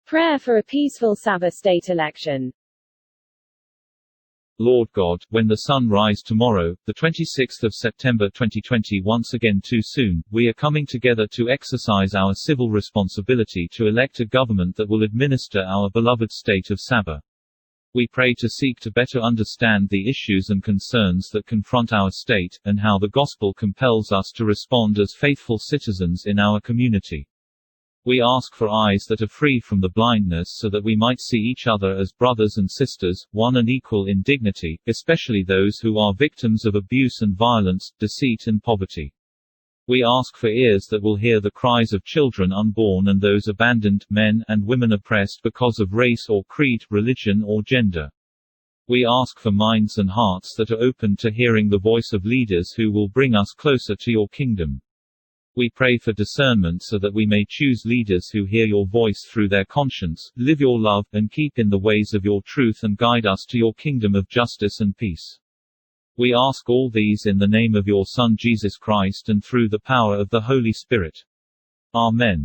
Prayer for a peaceful Sabah state election. Lord God, when the sun rise tomorrow, the 26th of September 2020 once again too soon, we are coming together to exercise our civil responsibility to elect a government that will administer our beloved state of Sabah. We pray to seek to better understand the issues and concerns that confront our state, and how the gospel compels us to respond as faithful citizens in our community. We ask for eyes that are free from the blindness so that we might see each other as brothers and sisters, one and equal in dignity, especially those who are victims of abuse and violence, deceit and poverty. We ask for ears that will hear the cries of children unborn and those abandoned, men and women oppressed because of race or creed, religion or gender. We ask for minds and hearts that are open to hearing the voice of leaders who will bring us closer to your kingdom. We pray for discernment so that we may choose leaders who hear your voice through their conscience, live your love, and keep in the ways of your truth and guide us to your kingdom of justice and peace. We ask all these in the name of your Son Jesus Christ and through the power of the Holy Spirit. Amen.